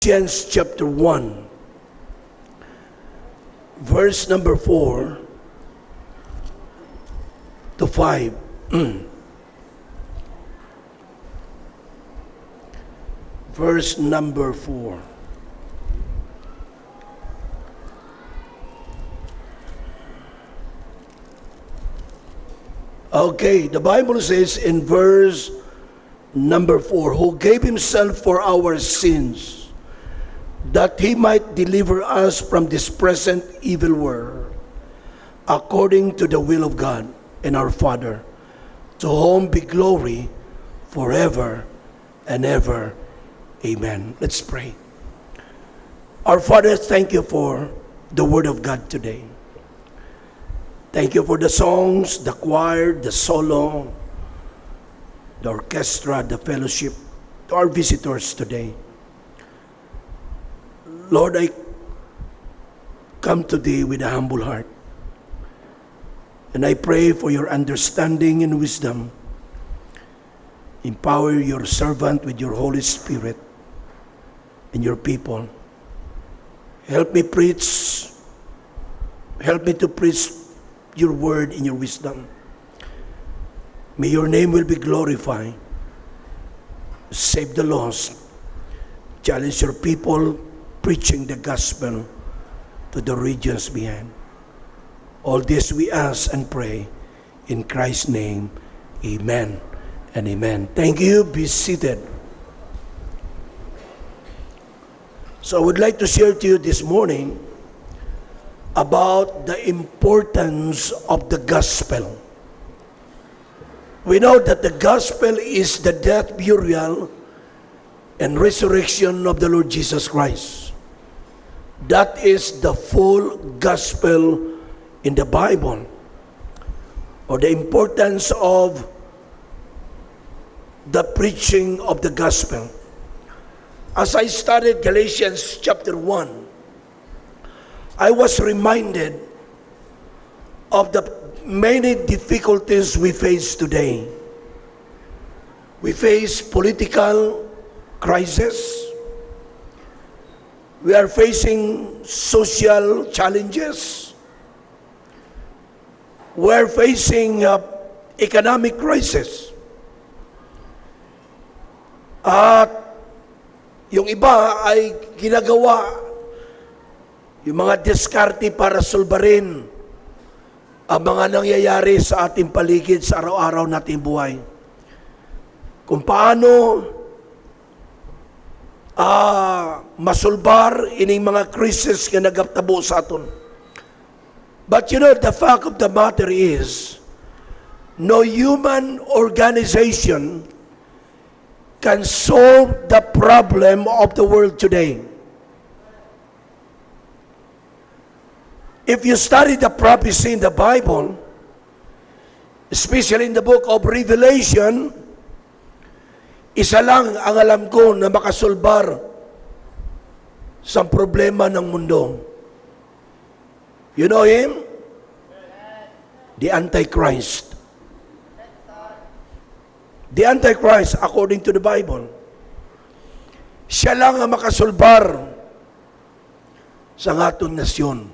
Ephesians chapter 1, verse number 4 to 5. Verse number 4. Okay, the Bible says in verse number 4, who gave himself for our sins, that he might deliver us from this present evil world, according to the will of God and our Father, to whom be glory forever and ever. Amen. Let's pray. Our Father, thank you for the Word of God today. Thank you for the songs, the choir, the solo, the orchestra, the fellowship, to our visitors today. Lord, I come today with a humble heart. And I pray for your understanding and wisdom. Empower your servant with your Holy Spirit and your people. Help me preach. Help me to preach your word in your wisdom. May your name will be glorified. Save the lost. Challenge your people preaching the gospel to the regions beyond. All this we ask and pray in Christ's name. Amen and amen. Thank you. Be seated. So I would like to share to you this morning about the importance of the gospel. We know that the gospel is the death, burial, and resurrection of the Lord Jesus Christ. That is the full gospel in the Bible, or the importance of the preaching of the gospel. As I studied Galatians chapter 1, I was reminded of the many difficulties we face today. We face political crisis. We are facing social challenges. We are facing economic crisis. At yung iba ay ginagawa yung mga diskarte para sulbarin ang mga nangyayari sa ating paligid sa araw-araw nating buhay. Kung paano masulbar ining mga krisis nga nagaptabo sa aton. But you know, the fact of the matter is, no human organization can solve the problem of the world today. If you study the prophecy in the Bible, especially in the book of Revelation, isa lang ang alam ko na makasolbar sa problema ng mundo. You know him? The Antichrist. The Antichrist, according to the Bible, siya lang ang makasolbar sa ating nasyon.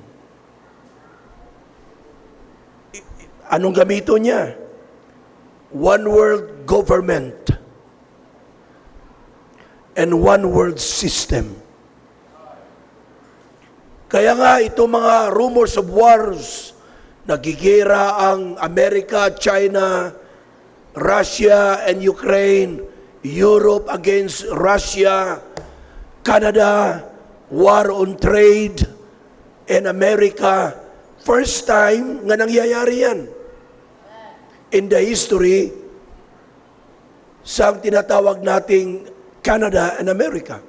Anong gamito niya? One world government and one world system. Kaya nga itong mga rumors of wars, nagigera ang Amerika, China, Russia and Ukraine, Europe against Russia, Canada, war on trade, and America. First time nga nangyayari yan in the history sa tinatawag nating Canada and America.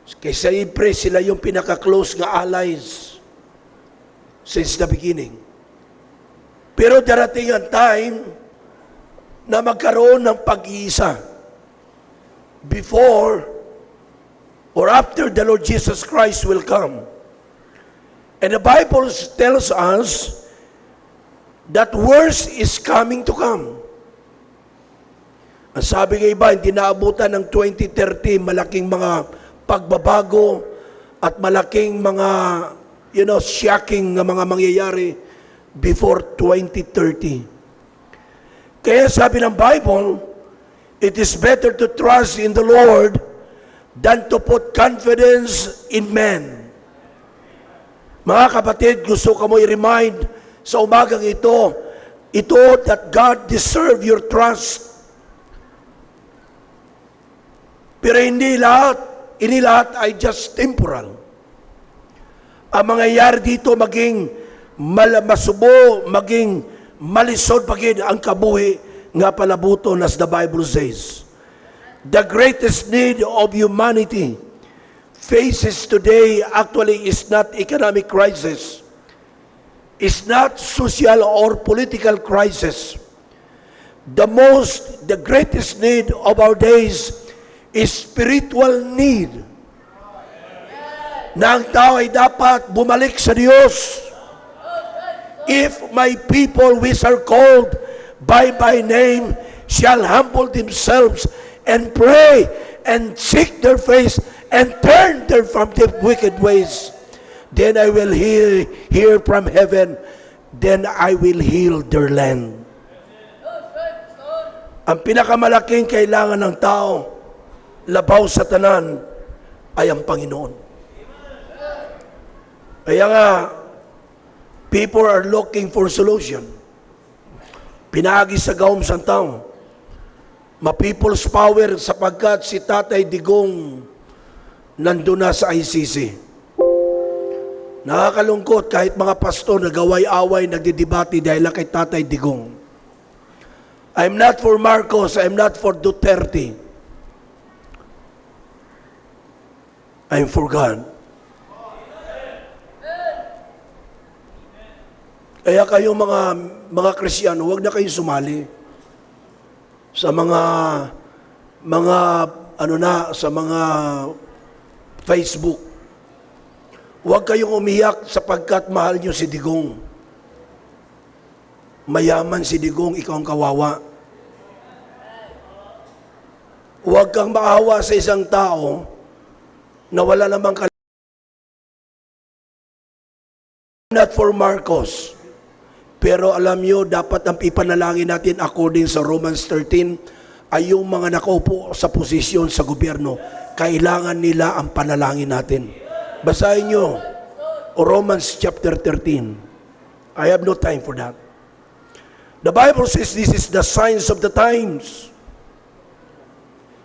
Kaysa siyempre sila yung pinaka-close nga allies since the beginning. Pero darating ang time na magkaroon ng pag-iisa before or after the Lord Jesus Christ will come. And the Bible tells us that worse is coming to come. Ang sabi ng iba, hindi naabutan ng 2030, malaking mga pagbabago at malaking mga, shocking na mga mangyayari before 2030. Kaya sabi ng Bible, it is better to trust in the Lord than to put confidence in men. Mga kapatid, gusto ko mo i-remind sa umagang ito that God deserve your trust. Pero hindi lahat ay just temporal. Ang mangyayari dito maging masubo, maging malisod pagid ang kabuhi nga palabuton as the Bible says. The greatest need of humanity faces today actually is not economic crisis. It's not social or political crisis. The greatest need of our days is spiritual need. Na ang tao ay dapat bumalik sa Diyos. If my people which are called by name shall humble themselves and pray and seek their face and turn from their wicked ways, then I will hear from heaven, then I will heal their land. Ang pinakamalaking kailangan ng tao, labaw sa tanan, ay ang Panginoon. Kaya nga, people are looking for solution. Pinagi sa gawom sa tao. Ma-people's power sapagkat si Tatay Digong nandun na sa ICC. Nakakalungkot kahit mga pastor nagaway-away, nagdidebate dahil lang kay Tatay Digong. I'm not for Marcos, I'm not for Duterte. I'm for God. Kaya kayong mga Kristiyano, huwag na kayong sumali sa sa mga Facebook. Huwag kayong umiyak sapagkat mahal niyo si Digong. Mayaman si Digong, ikaw ang kawawa. Huwag kang maawa sa isang tao na wala namang not for Marcos. Pero alam nyo, dapat ang ipanalangin natin according sa Romans 13 ay yung mga nakaupo sa posisyon sa gobyerno. Kailangan nila ang panalangin natin. Basahin nyo, Romans chapter 13. I have no time for that. The Bible says this is the signs of the times.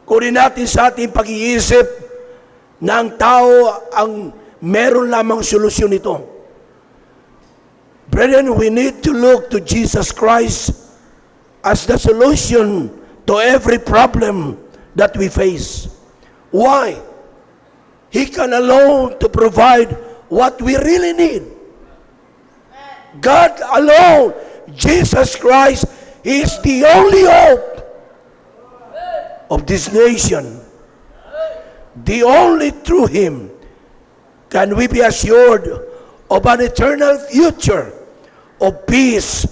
Kunin natin sa ating pag-iisip na ang tao ang meron lamang solusyon nito. Brethren, we need to look to Jesus Christ as the solution to every problem that we face. Why? He can alone to provide what we really need. God alone, Jesus Christ, is the only hope of this nation. The only through Him can we be assured of an eternal future of peace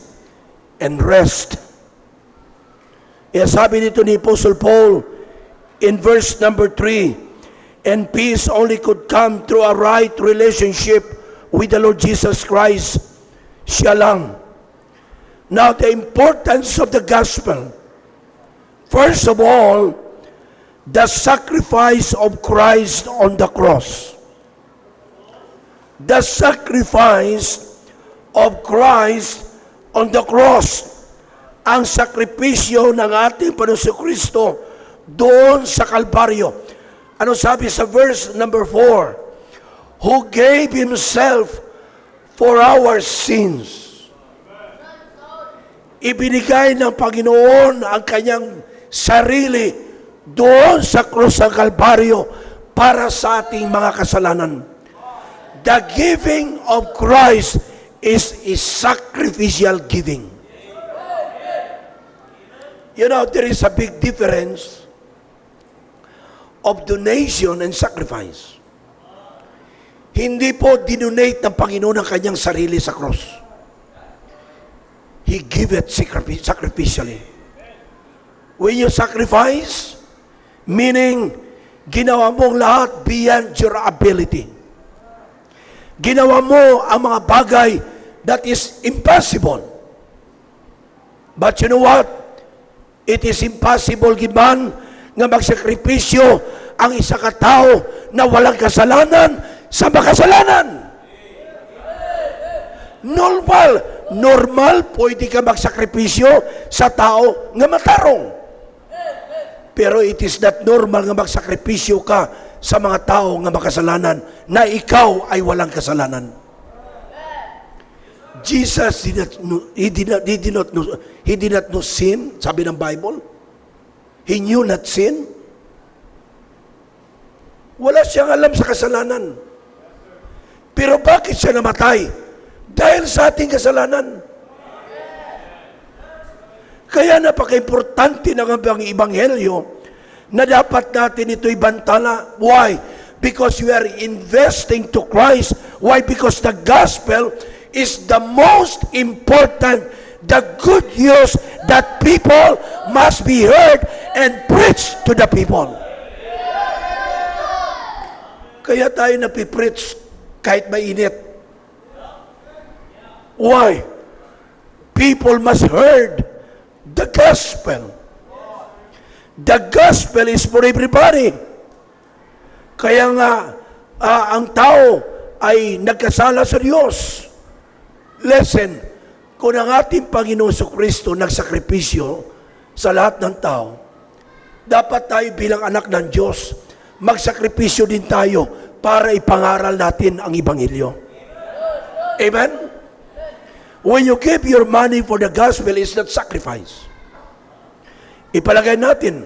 and rest. Kaya sabi dito ni Apostle Paul in verse number 3, and peace only could come through a right relationship with the Lord Jesus Christ. Siya lang. Now, the importance of the gospel. First of all, the sacrifice of Christ on the cross. The sacrifice of Christ on the cross. Ang sakripisyo ng ating Panginoon Kristo doon sa Kalbaryo. Ano sabi sa verse number 4? Who gave Himself for our sins. Ibinigay ng Panginoon ang kanyang sarili doon sa krus ng Kalbaryo para sa ating mga kasalanan. The giving of Christ is a sacrificial giving. You know, there is a big difference of donation and sacrifice. Hindi po dinonate ng Panginoon ang kanyang sarili sa cross. He gave it sacrificially. When you sacrifice, meaning Ginawa mo ang lahat beyond your ability. Ginawa mo ang mga bagay that is impossible. But you know what? It is impossible giman nga magsakripisyo ang isa ka tao na walang kasalanan sa makasalanan. Normal, pwede ka magsakripisyo sa tao nga matarong. Pero it is not normal nga magsakripisyo ka sa mga tao nga makasalanan na ikaw ay walang kasalanan. Jesus he did not know sin, sabi ng Bible. He knew not sin. Wala siyang alam sa kasalanan. Pero bakit siya namatay? Dahil sa ating kasalanan. Kaya napaka-importante ng Ebanghelyo na dapat natin ito ibantala. Why? Because we are investing to Christ. Why? Because the gospel is the most important, the good news that people must be heard and preached to the people. Kaya tayo napipreach kahit mainit. Why? People must heard the gospel. The gospel is for everybody. Kaya nga, ang tao ay nagkasala sa Diyos. Listen, kung ang ating Panginoon Kristo nagsakripisyo sa lahat ng tao, dapat tayo bilang anak ng Diyos, magsakripisyo din tayo para ipangaral natin ang Ebanghelyo. Amen? When you give your money for the gospel, it's not sacrifice. Ipalagay natin,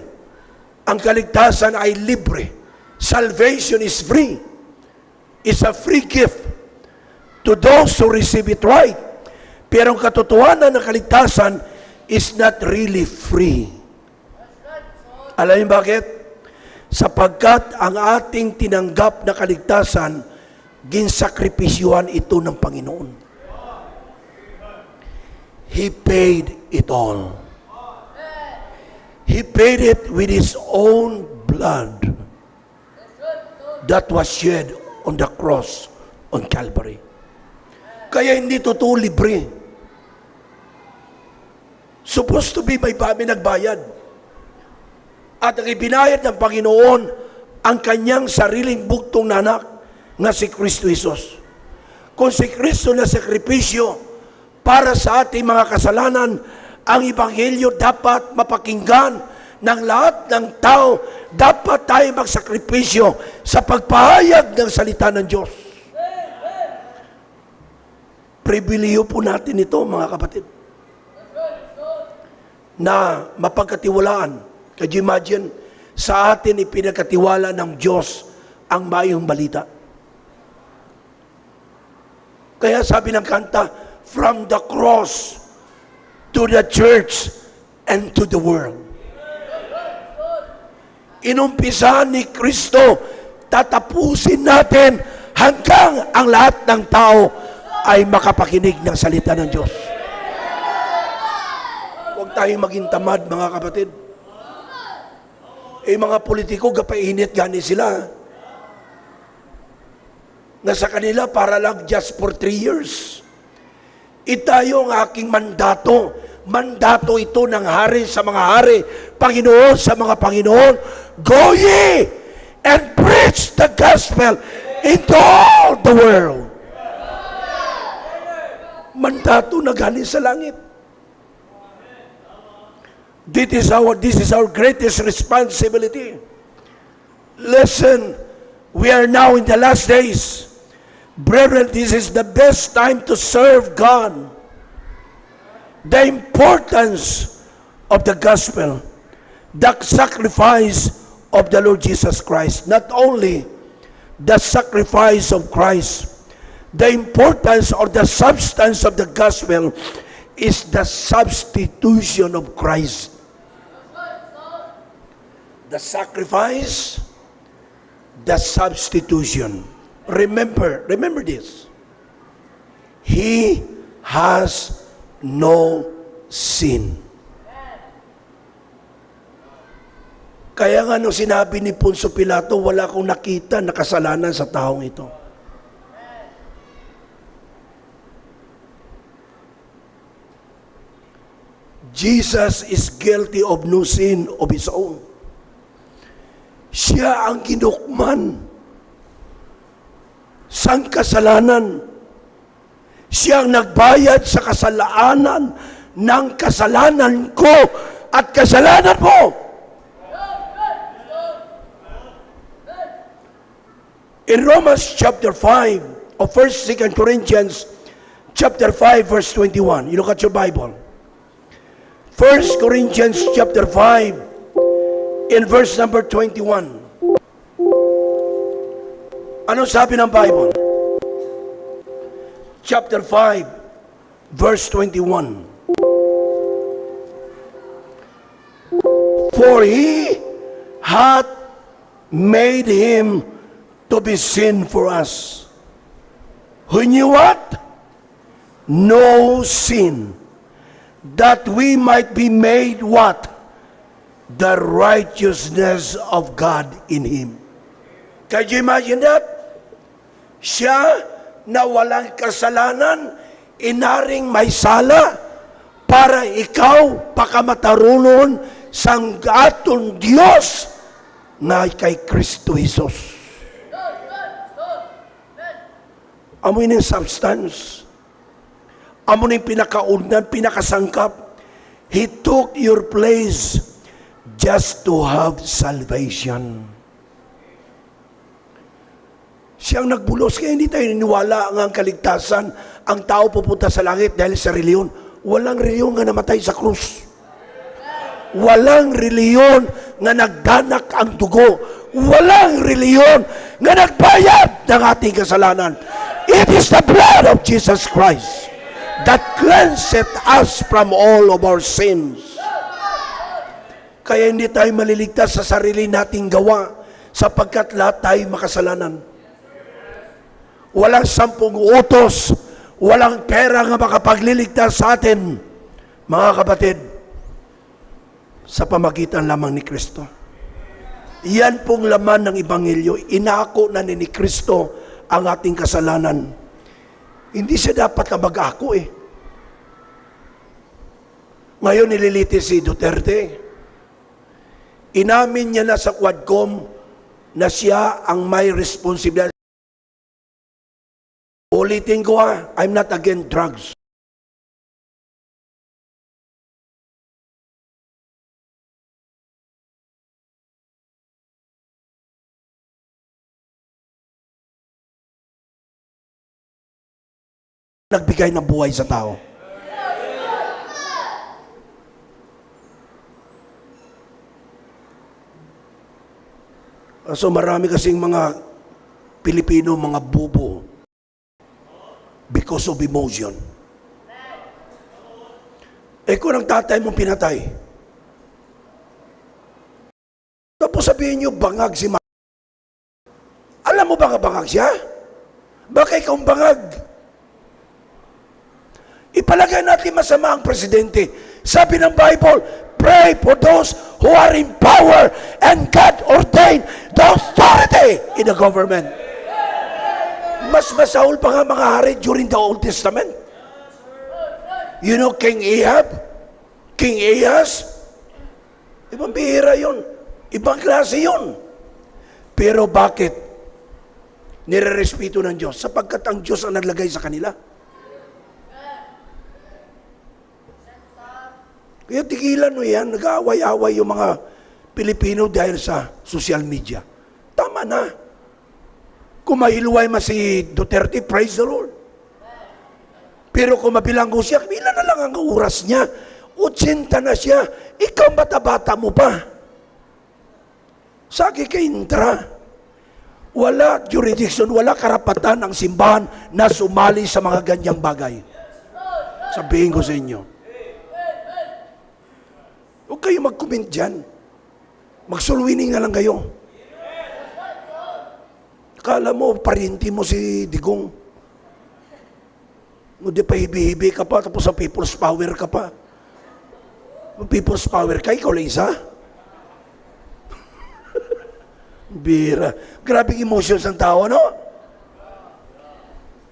ang kaligtasan ay libre. Salvation is free. It's a free gift to those who receive it right. Pero ang katotohanan ng kaligtasan is not really free. Alam niyo bakit? Sapagkat ang ating tinanggap na kaligtasan, ginsakripisyuhan ito ng Panginoon. He paid it all. He paid it with His own blood that was shed on the cross on Calvary. Kaya hindi totoo libre. Supposed to be may nagbayad. At ang ibinayad ng Panginoon ang kanyang sariling bugtong na anak na si Kristo Jesus. Kung si Kristo na sakripisyo para sa ating mga kasalanan, ang Ebanghelyo dapat mapakinggan ng lahat ng tao. Dapat tayo magsakripisyo sa pagpahayag ng salita ng Diyos. Pribiliyo po natin ito, mga kapatid, na mapagkatiwalaan. Could you imagine? Sa atin ipinagkatiwala ng Diyos ang mayong balita. Kaya sabi ng kanta, from the cross to the church and to the world. Inumpisahan ni Kristo, tatapusin natin hanggang ang lahat ng tao ay makapakinig ng salita ng Diyos. Huwag tayong maging tamad, mga kapatid. Mga politiko, gapainit gani sila. Nasa kanila para lang just for 3 years. Itayo ang aking mandato. Mandato ito ng hari sa mga hari, Panginoon sa mga Panginoon. Go ye and preach the gospel into all the world. Mandato na galing sa langit. This is our greatest responsibility. Listen, we are now in the last days. Brethren, this is the best time to serve God. The importance of the gospel, the sacrifice of the Lord Jesus Christ, not only the sacrifice of Christ, the importance or the substance of the gospel is the substitution of Christ. The sacrifice, the substitution. Remember this. He has no sin. Kaya nga nung sinabi ni Poncio Pilato, wala akong nakita na kasalanan sa taong ito. Jesus is guilty of no sin of his own. Siya ang ginukman sa kasalanan. Siya ang nagbayad sa kasalanan ng kasalanan ko at kasalanan mo. In Romans chapter 5, or 1st, 2nd Corinthians chapter 5, verse 21. You look at your Bible. 1 Corinthians chapter 5, in verse number 21. Ano sabi ng Bible? Chapter 5, verse 21. For he hath made him to be sin for us, who knew what? No sin, that we might be made what? The righteousness of God in him. Can you imagine that? Siya na walang kasalanan, inaring may sala, para ikaw pakamatarunon sang aton Diyos na kay Kristo Jesus. Amo yung substance. Amo yung pinakaundan, pinakasangkap. He took your place just to have salvation. Siyang nagbulos, kaya hindi tayo niniwala ang kaligtasan, ang tao pupunta sa langit dahil sa reliyon. Walang reliyon nga namatay sa krus. Walang reliyon nga nagdanak ang dugo. Walang reliyon nga nagbayad ng ating kasalanan. It is the blood of Jesus Christ that cleanseth us from all of our sins. Kaya hindi tayo maliligtas sa sarili nating gawa sapagkat lahat tayo makasalanan. Walang 10 utos, walang pera nga makapagliligtas sa atin, mga kapatid, sa pamagitan lamang ni Kristo. Yan pong laman ng Ebanghelyo. Inako na ni Kristo ang ating kasalanan. Hindi siya dapat na mag-ako eh. Ngayon nililitis si Duterte. Inamin niya na sa Quadcom na siya ang may responsibilidad. Ulitin ko I'm not against drugs. Nagbigay ng buhay sa tao. So marami kasing mga Pilipino, mga bubo because of emotion. Kung ang tatay mong pinatay, tapos sabihin nyo, bangag si Alam mo ba nga bangag siya? Baka ikaw bangag. Ipalagay natin masama ang presidente. Sabi ng Bible, pray for those who are in power and God ordained the authority in the government. Mas masaul pa nga mga hari during the Old Testament. You know King Ahab? King Ahaz? Ibang bihira yun. Ibang klase yun. Pero bakit? Nirerespeto ng Diyos. Sapagkat ang Diyos ang naglagay sa kanila. Kaya tigilan mo yan. Nag-aaway-away yung mga Pilipino dahil sa social media. Tama na. Kung mahilway man si Duterte, praise the Lord. Pero kung mabilanggo siya, ilan na lang ang oras niya? 80 na siya. Ikaw bata-bata mo pa. Sagi kay Intra. Wala jurisdiction, wala karapatan ang simbahan na sumali sa mga ganyang bagay. Sabihin ko sa inyo. Huwag kayo mag-comment dyan. Mag-sulwining na lang kayo. Kala mo, parinti mo si Digong. Hindi pa hibi-hibi ka pa, tapos sa people's power ka pa. People's power ka, ikaw lang isa. Bira. Grabing emotions ng tao, no?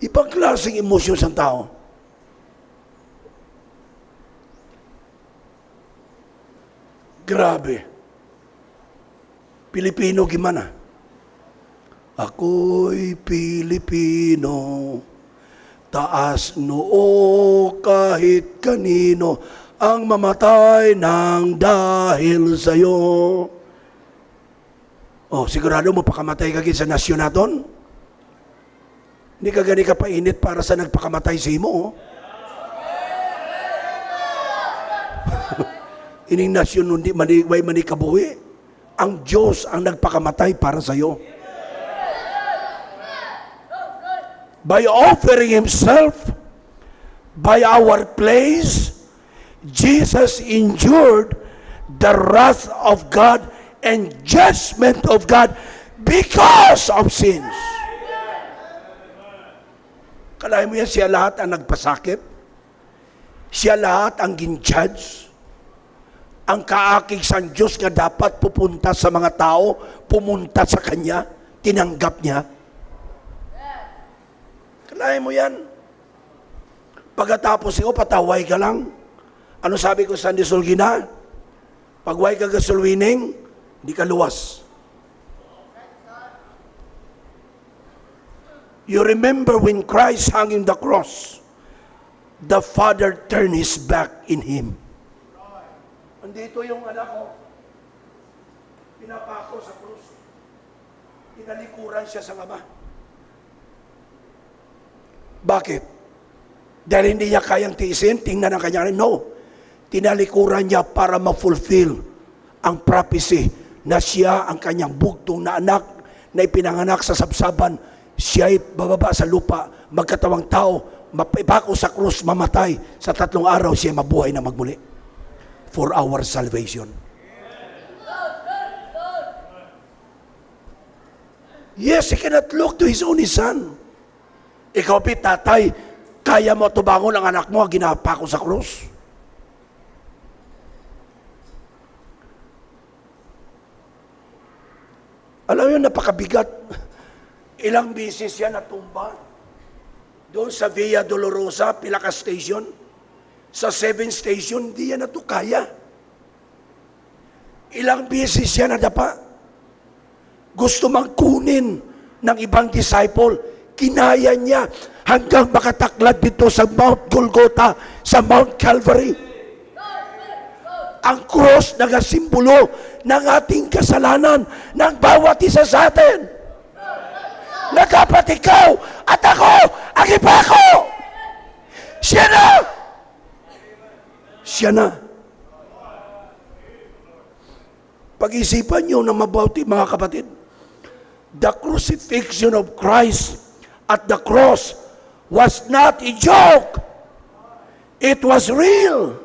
Ibang klaseng emotions ng tao. Grabe. Pilipino gimana? Ako'y Pilipino, taas noo kahit kanino, ang mamatay ng dahil sa'yo. Oh, sigurado mo pakamatay ka sa nasyon naton? Hindi ka gani ka painit para sa nagpakamatay sa imo. Oh. Ining nasyon hindi way manikabuhi. Ang Diyos ang nagpakamatay para sa iyo. By offering Himself, by our place, Jesus endured the wrath of God and judgment of God because of sins. Kalahin mo yan, siya lahat ang nagpasakit. Siya lahat ang ginjudge. Ang kaakig sa Diyos nga dapat pupunta sa mga tao, pumunta sa Kanya, tinanggap niya. Kalahin mo yan. Pagkatapos ikaw, pataway ka lang. Ano sabi ko sa Sunday School gina? Pagway ka gasolwining, hindi ka luwas. You remember when Christ hung in the cross, the Father turned His back in Him. Andito yung anak ko, pinapako sa krus. Tinalikuran siya sa Ama. Bakit? Dahil hindi niya kayang tiisin, tingnan ang kanya. No. Tinalikuran niya para ma-fulfill ang prophecy na siya ang kanyang bugtong na anak na ipinanganak sa sabsaban. Siya ay bababa sa lupa, magkatawang tao, mapipako sa krus, mamatay. Sa 3 araw, siya mabuhay na magmuli. For our salvation. Yes, He cannot look to His only Son. Ikaw, tatay, kaya mo tubangon ang anak mo, ginapa ko sa krus? Alam mo, napakabigat. Ilang bisis yan natumba. Doon sa Via Dolorosa, Pilaca Station. Sa 7 Station, hindi yan natukaya. Ilang bisis yan nadapa. Gusto mang kunin ng ibang disciple, kinaya niya hanggang makataklad dito sa Mount Golgotha, sa Mount Calvary. Ang cross nagasimbolo ng ating kasalanan ng bawat isa sa atin. Na dapat ikaw at ako ang ipako. Siya na! Siya na. Pag-isipan nyo na mabuti, mga kapatid. The crucifixion of Christ at the cross was not a joke. It was real.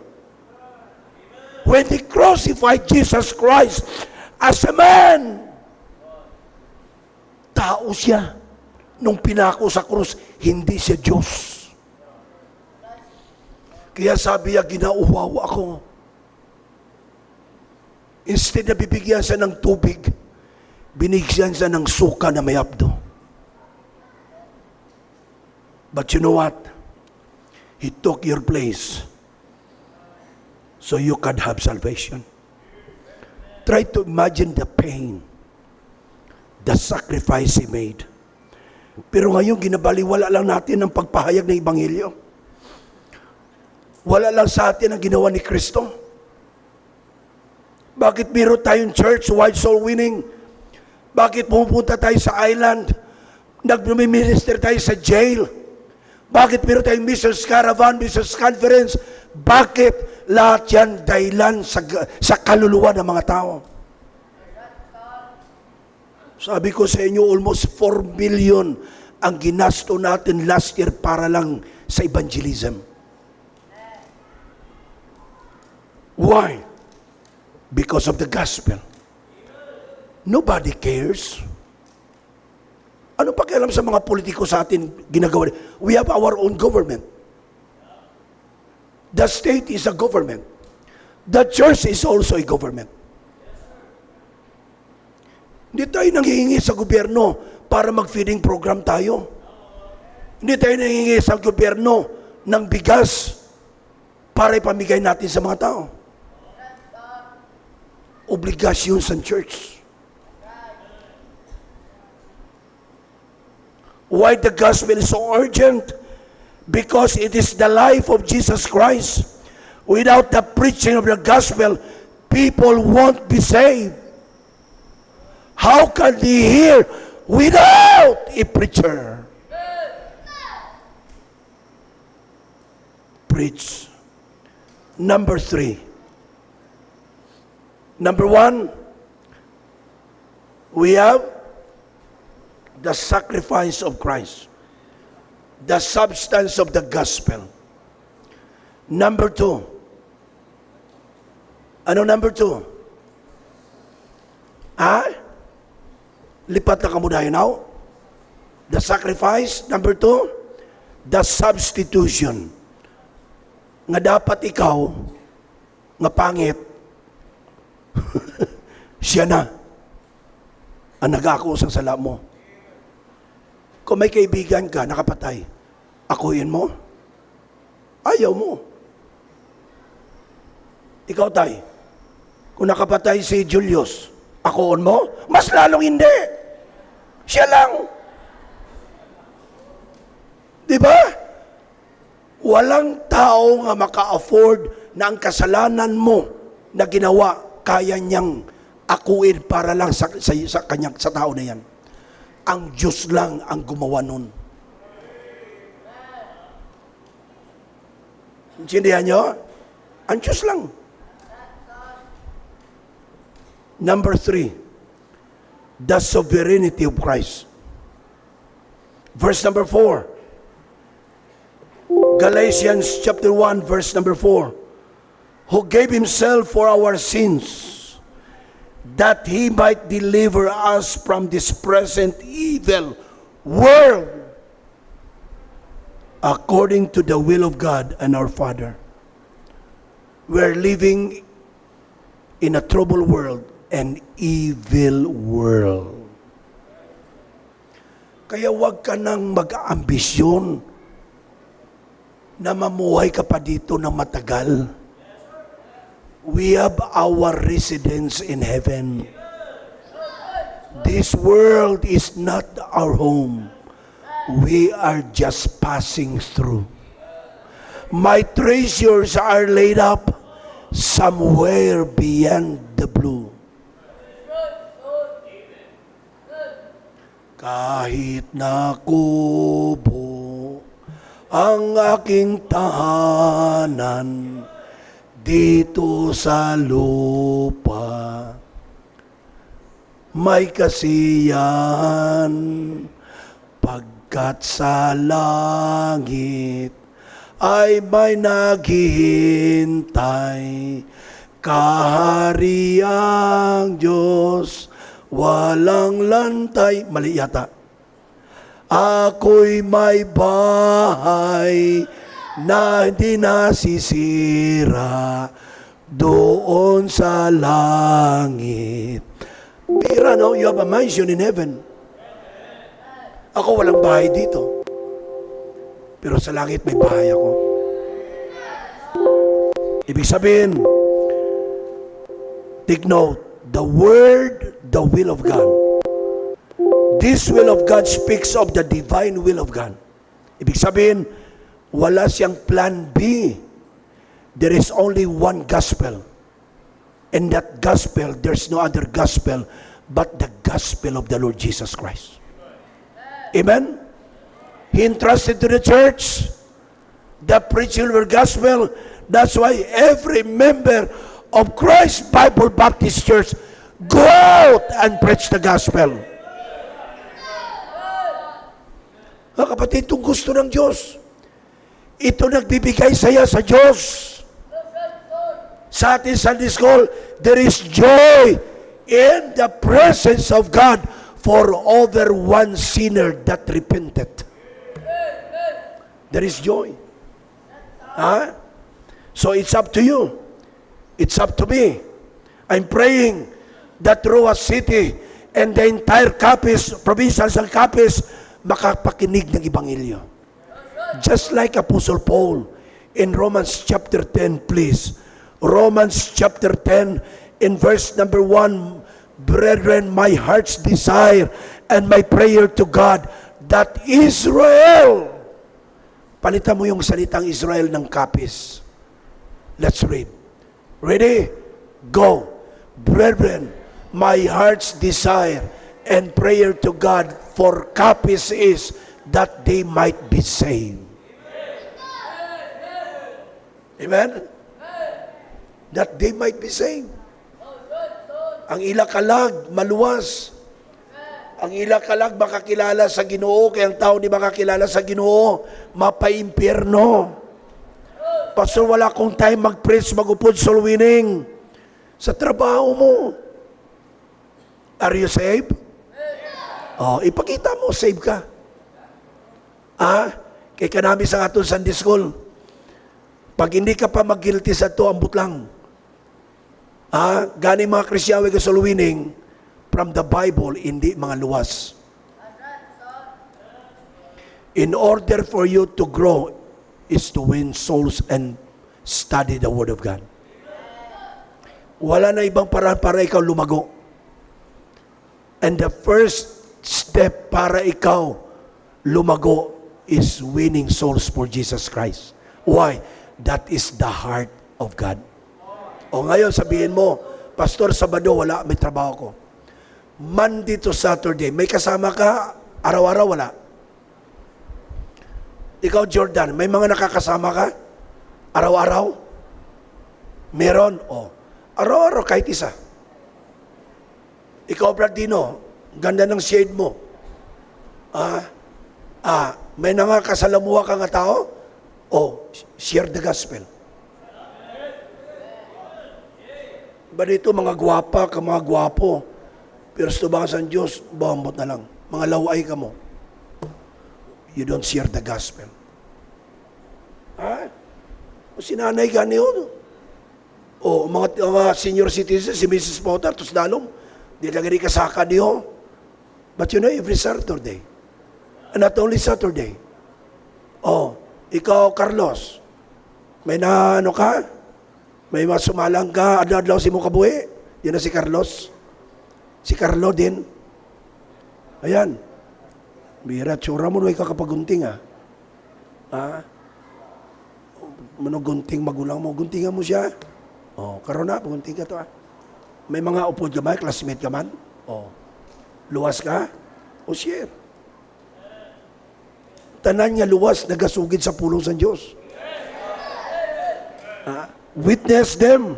When they crucified Jesus Christ as a man, tao siya. Nung pinako sa krus, hindi siya Diyos. Kaya sabi niya, ginauhaw ako. Instead na bibigyan siya ng tubig, binigyan siya ng suka na may abdo. But you know what? He took your place so you could have salvation. Try to imagine the pain, the sacrifice He made. Pero ngayon, ginabaliwala lang natin ang pagpahayag ng Ebanghelyo. Wala lang sa atin ang ginawa ni Kristo. Bakit biro tayong church, wide soul winning? Bakit pumunta tayo sa island? Nag-minister tayo sa jail? Bakit biro tayong Mrs. Caravan, Mrs. Conference? Bakit? Lahat yan dahilan sa kaluluwa ng mga tao. Sabi ko sa inyo, almost 4 billion ang ginasto natin last year para lang sa evangelism. Why? Because of the gospel. Nobody cares. Ano pakialam sa mga politiko sa atin ginagawa? We have our own government. The state is a government. The church is also a government. Hindi tayo nanghihingi sa gobyerno para mag-feeding program tayo. Hindi tayo nanghihingi sa gobyerno ng bigas para ipamigay natin sa mga tao. Obligasyon sa church. Why the gospel is so urgent? Because it is the life of Jesus Christ. Without the preaching of the gospel, people won't be saved. How can they hear without a preacher? Preach. Number 3. Number 1, we have the sacrifice of Christ, the substance of the gospel. Number 2. Ano number 2? Lipat na kamo dayon now. The sacrifice. Number 2, the substitution. Nga dapat ikaw, nga pangit, siya na ang nag-ako sa sala mo. Kung may kaibigan ka, nakapatay, akuin mo? Ayaw mo. Ikaw, tay, kung nakapatay si Julius, akuin mo? Mas lalong hindi. Siya lang. Di ba? Walang tao nga maka-afford na ang kasalanan mo na ginawa, kaya niyang akuin para lang sa tao na yan. Ang Diyos lang ang gumawa nun. Intindihan nyo? Ang Diyos lang. Number 3, the sovereignty of Christ. Verse number 4. Galatians chapter 1, verse number 4. Who gave himself for our sins, that he might deliver us from this present evil world, according to the will of God and our Father. We're living in a troubled world, an evil world. Kaya huwag ka nang mag-aambisyon na mamuhay ka pa dito na matagal. We have our residence in heaven. This world is not our home. We are just passing through. My treasures are laid up somewhere beyond the blue. Kahit na kubo ang aking tahanan dito sa lupa, may kasiyahan pagkat sa langit ay may naghihintay, kahariang Diyos walang lantay. Mali yata. Ako'y may bahay na hindi nasisira doon sa langit. Bira, no? You have a mansion in heaven. Ako walang bahay dito. Pero sa langit may bahay ako. Ibig sabihin, take note, the word, the will of God. This will of God speaks of the divine will of God. Ibig sabihin, wala siyang plan B. There is only one gospel. And that gospel, there's no other gospel but the gospel of the Lord Jesus Christ. Amen? He entrusted to the church the preaching of the gospel. That's why every member of Christ Bible Baptist Church go out and preach the gospel. Mga kapatid, itong gusto ng Diyos. Ito nagbibigay saya sa Diyos. Sa ating Sunday School, there is joy in the presence of God for over one sinner that repented. There is joy. So it's up to you. It's up to me. I'm praying that Roa City and the entire Capiz, provincial sa Capiz, makapakinig ng Ebanghelyo. Just like Apostle Paul in Romans chapter 10, please. Romans chapter 10, in verse number 1, brethren, my heart's desire and my prayer to God that Israel, palitan mo yung salitang Israel ng Capiz. Let's read. Ready? Go. Brethren, my heart's desire and prayer to God for Capiz is that they might be saved. Amen? That they might be saved. Ang ilakalag, maluwas. Ang ilakalag, makakilala sa Ginoo, kaya ang tao di makakilala sa Ginoo, mapaimpyerno. Pastor, wala akong time mag-preach, mag-upod, soul winning. Sa trabaho mo. Are you saved? Oh, ipakita mo, save ka. Kay kanami sa aton Sunday School. Pag hindi ka pa mag-guilty sa to, ambot lang. Gani mga Kristiyawe ka soul winning, from the Bible, hindi mga luwas. In order for you to grow, is to win souls and study the Word of God. Wala na ibang paraan para ikaw lumago. And the first step para ikaw lumago is winning souls for Jesus Christ. Why? That is the heart of God. O ngayon sabihin mo, Pastor, Sabado wala, may trabaho ko. Monday to Saturday, may kasama ka, araw-araw wala. Ikaw, Jordan, may mga nakakasama ka? Araw-araw? Meron? O, araw-araw kahit isa. Ikaw, Bradino, ganda ng shade mo. May nakakasalamuha ka nga tao? O, share the gospel. Ba dito, mga gwapa ka, mga gwapo. Pero sa tubangan sa Diyos, bambot na lang. Mga laway ka mo. You don't share the gospel. O sinanay gani yun. O mga senior citizens, si Mrs. Potter, tos dalom, di lagari kasaka niyo. But you know, every Saturday. And not only Saturday. O, ikaw, Carlos, may na ano ka? May masumalang ka, adlaw-adlaw si mo kabuhi. Yan na si Carlos. Si Carlo din. Ayan. Bira, tsura mo, may kakapagunting Manugunting magulang mo, guntingan mo siya. Karon na, pagunting ka to May mga upod ka ba, classmate ka man? Luwas ka? O share. Tanan nga luwas, nagasugid sa pulong sa Diyos. Witness them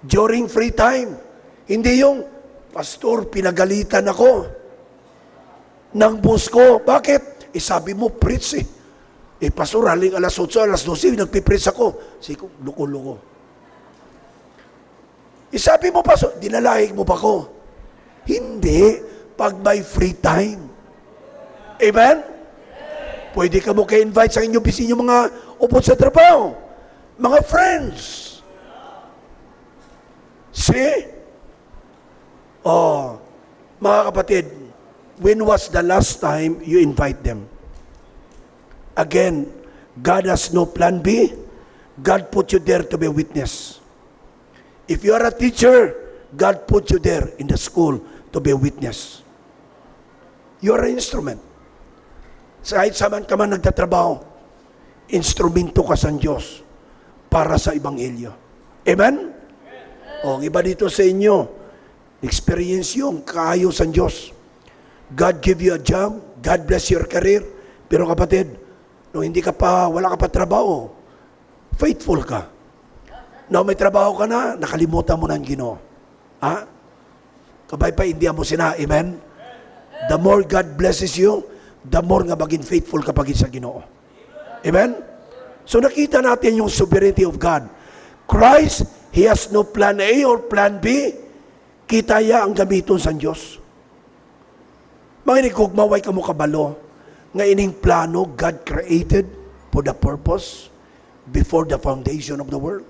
during free time. Hindi yung, Pastor, pinagalitan ako ng boss ko. Bakit? Sabi mo, preach Pastor, haling alas 8, alas 12, nagpipreach ako. Sige, luko-luko. Sabi mo, Pastor, dinalahig mo pa ko. Hindi, pag may free time. Amen? Pwede ka mo ka-invite sa inyong bisin yung mga upod sa trabaho. Mga friends. See? Mga kapatid, when was the last time you invite them? Again, God has no plan B. God put you there to be a witness. If you are a teacher, God put you there in the school to be a witness. You are an instrument. Kahit saan ka man nagtatrabaho, instrumento ka sa Diyos para sa Ebanghelyo. Amen? Ang iba dito sa inyo, experience yung kaayo sa Diyos. God give you a job, God bless your career, pero kapatid, no, hindi ka pa, wala ka pa trabaho, faithful ka. No, may trabaho ka na, nakalimutan mo na ang Ginoo. Kabay pa, hindi mo sina, amen? The more God blesses you, the more nga maging faithful ka pagin sa Ginoo. Amen? So nakita natin yung sovereignty of God. Christ, He has no plan A or plan B. Kita ya ang gamiton sa Diyos. Mga inigugmaway ka mo kabalo, nga ining plano God created for the purpose before the foundation of the world.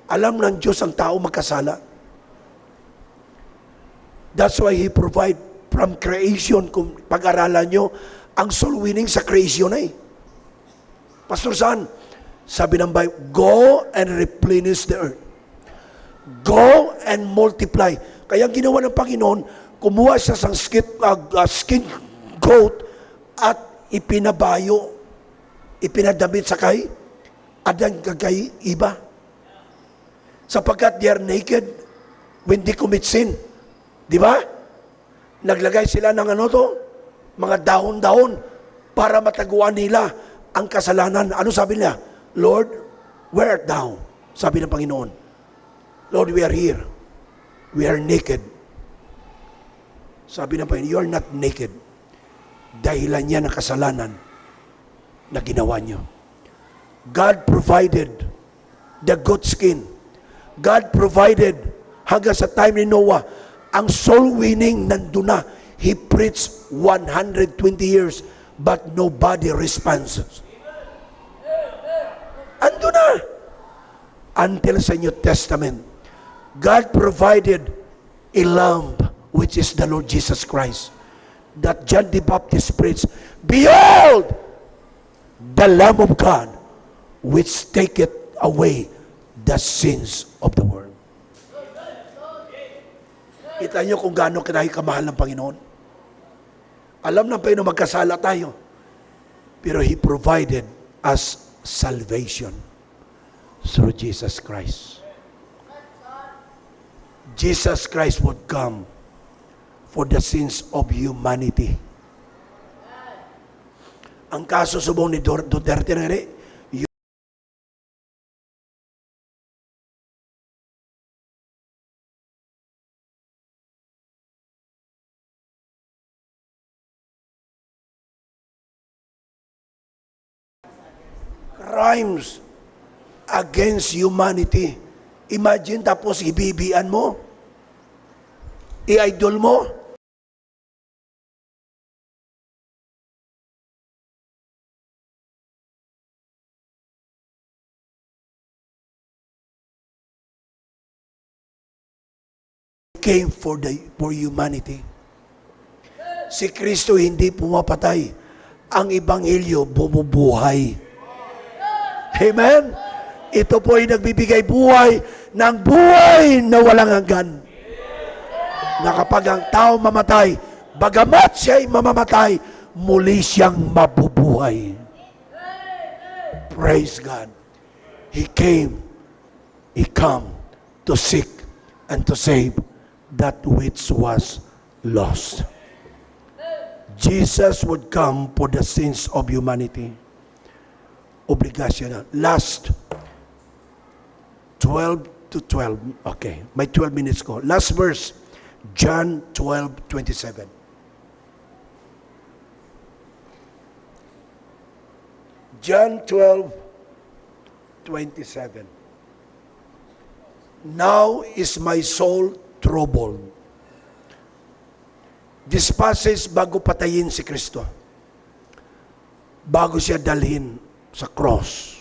Alam ng Diyos ang tao magkasala. That's why He provide from creation. Kung pag-aralan nyo, ang soul winning sa creation ay. Pastor San, sabi ng Bible, go and replenish the earth. Go and multiply. Kaya ginawa ng Panginoon, kumuha siya sa skin goat at ipinabayo, ipinadamit sa kay adang kay iba. Sapagkat they are naked when they commit sin. Di ba? Naglagay sila ng mga dahon-dahon para mataguan nila ang kasalanan. Ano sabi niya? Lord, where art thou? Sabi ng Panginoon. Lord, we are here. We are naked. Sabi ng Panginoon, you are not naked. Dahilan yan ang kasalanan na ginawa nyo. God provided the goat skin. God provided hanggang sa time ni Noah, ang soul winning nandun na. He preached 120 years but nobody responds. Ando na. Until sa New Testament, God provided a lamb, which is the Lord Jesus Christ, that John the Baptist preached, behold, the Lamb of God, which taketh away the sins of the world. Kita nyo kung gaano kinahi kamahal ng Panginoon. Alam ng Panginoon magkasala tayo, pero He provided us salvation through Jesus Christ. Jesus Christ would come for the sins of humanity. Ang kaso subong ni Duterte na rin, crimes against humanity. Imagine tapos ibibian mo, i-idol mo. Came for humanity. Si Kristo hindi pumapatay. Ang Ebanghelyo bumubuhay. Amen? Ito po ay nagbibigay buhay ng buhay na walang hanggan. Na kapag ang tao mamatay, bagamat siya ay mamamatay, muli siyang mabubuhay. Praise God. He come to seek and to save that which was lost. Jesus would come for the sins of humanity. Obligasyon na. Last 12 to 12. Okay, may 12 minutes ko. Last verse, John 12:27. John 12:27. Now is my soul troubled. This passage bago patayin si Kristo. Bago siya dalhin sa cross.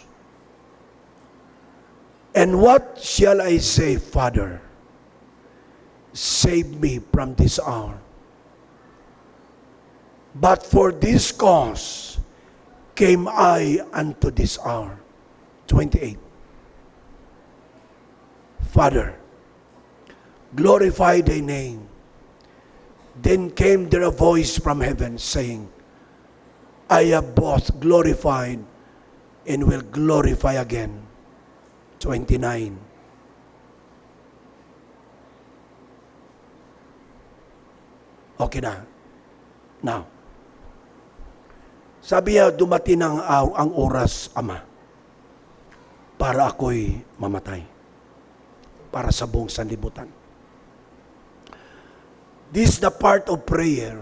And what shall I say, Father? Save me from this hour. But for this cause came I unto this hour. 28. Father, glorify thy name. Then came there a voice from heaven saying, I have both glorified and will glorify again. 29. Okay na. Now, sabi niya, dumating ang oras, Ama, para ako'y mamatay. Para sa buong sanlibutan. This is the part of prayer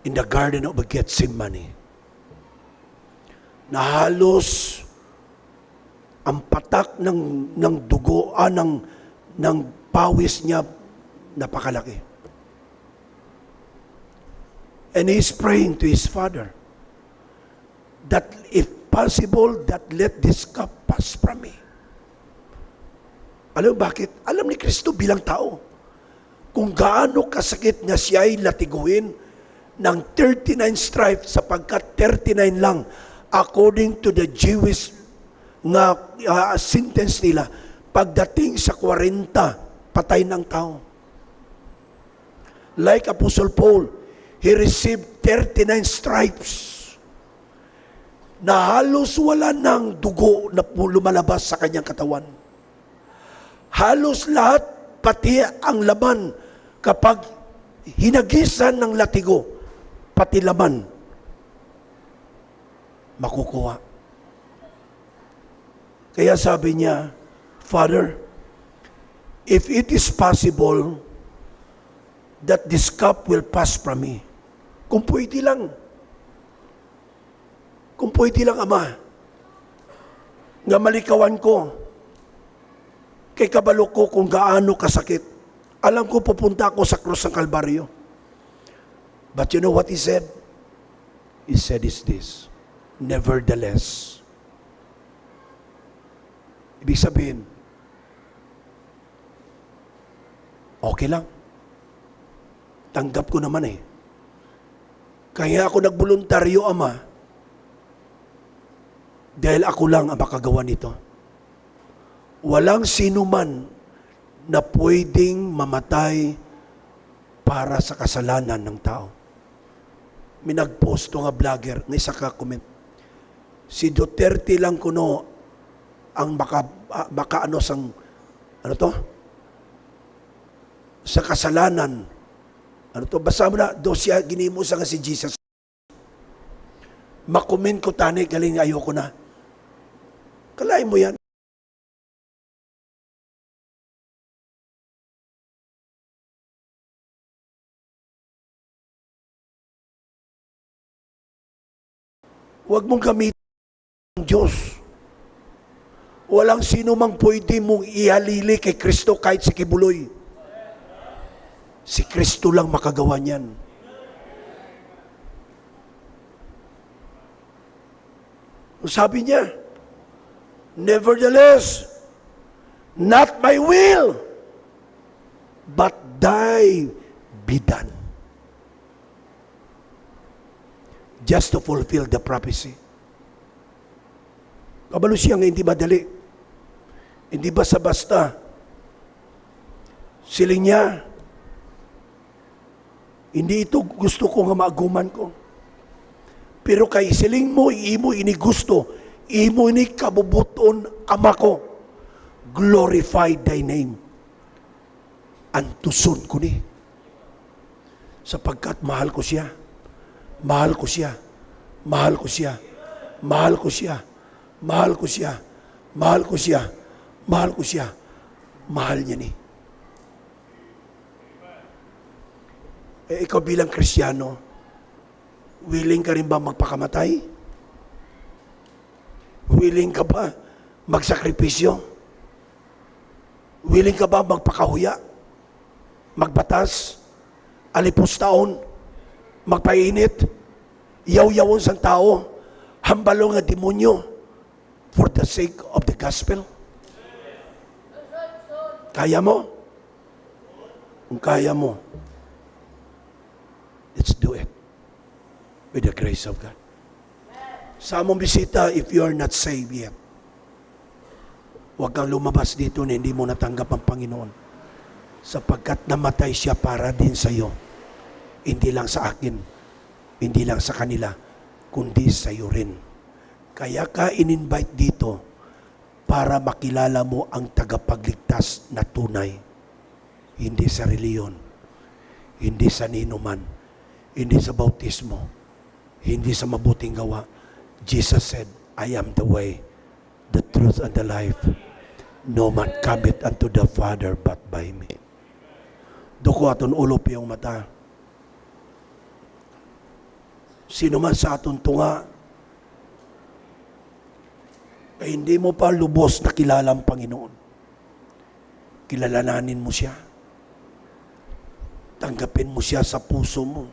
in the Garden of Gethsemane. Na halos ang patak ng dugo, ng pawis niya, napakalaki. And he's praying to his Father that if possible, that let this cup pass from me. Alam bakit? Alam ni Kristo bilang tao. kung gaano kasakit nga siya ay latiguin ng 39 stripes sapagkat 39 lang according to the Jewish nga sentence nila. Pagdating sa 40, patay ng tao. Like Apostle Paul, he received 39 stripes na halos wala ng dugo na lumalabas sa kanyang katawan. Halos lahat, pati ang laman, kapag hinagisan ng latigo, pati laman, makukuha. Kaya sabi niya, Father, if it is possible that this cup will pass from me, kung pwede lang, Ama, nga malikawan ko, kay kabalo ko kung gaano kasakit. Alam ko pupunta ako sa krus ng Kalbaryo. But you know what he said? He said is this, nevertheless. Ibig sabihin, okay lang. Tanggap ko naman eh. Kaya ako nagboluntaryo, Ama, dahil ako lang ang makagawa nito. Walang sino man na pwedeng mamatay para sa kasalanan ng tao. May nag-post nga vlogger, ng isa ka comment. Si Duterte lang kuno ang baka ano sang, ano to? Sa kasalanan. Ano to? Basta mo na, do siya ginimo sa nga si Jesus. Makomment ko tani, galing ayoko na. Kalain mo yan. Huwag mong gamitin ang Diyos. Walang sino mang pwede mong ihalili kay Kristo kahit si Kibuloy. Si Kristo lang makagawa niyan. Sabi niya, nevertheless, not my will, but thy be done. Just to fulfill the prophecy. Kabalo siya nga hindi madali. Hindi basta-basta. Siling niya, hindi ito gusto ko nga maaguman ko. Pero kay siling mo, imo ini gusto, imo ini kabubuton, Ama ko, glorify thy name. Antuson ko ni. Sapagkat mahal ko siya. Mahal ko siya. Mahal ko siya. Mahal ko siya. Mahal ko siya. Mahal ko siya. Mahal ko siya. Mahal niya ni. Ikaw bilang Kristiyano, willing ka rin ba magpakamatay? Willing ka ba magsakripisyo? Willing ka ba magpakahuya? Magbatas? Alipos taon? Magpainit? Yaw-yawon sa tao? Hambalo nga demonyo? For the sake of the gospel? Kaya mo? Kung kaya mo, let's do it. With the grace of God. Sa among bisita, if you are not saved yet, huwag kang lumabas dito na hindi mo natanggap ang Panginoon. Sapagkat namatay siya para din sa iyo. Hindi lang sa akin, hindi lang sa kanila, kundi sa iyo rin. Kaya ka in-invite dito para makilala mo ang tagapagligtas na tunay. Hindi sa reliyon, hindi sa ninuman, hindi sa bautismo, hindi sa mabuting gawa. Jesus said, I am the way, the truth, and the life. No man cometh unto the Father but by me. Duko aton ulop yung mata. Sino man sa aton tunga, ay hindi mo pa lubos na kilala ang Panginoon. Kilalanin mo siya. Tanggapin mo siya sa puso mo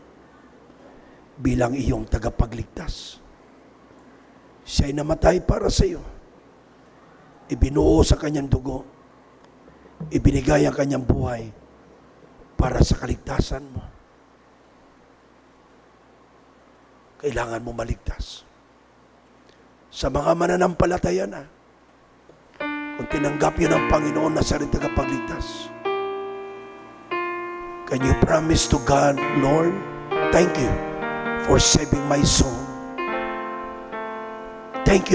bilang iyong tagapagligtas. Siya'y namatay para sa iyo. Ibinuo sa kanyang dugo. Ibinigay ang kanyang buhay para sa kaligtasan mo. Kailangan mo maligtas. Sa mga mananampalataya na, kung tinanggap yun ng Panginoon na sarili tagapagligtas, can you promise to God, Lord, thank you for saving my soul. Thank you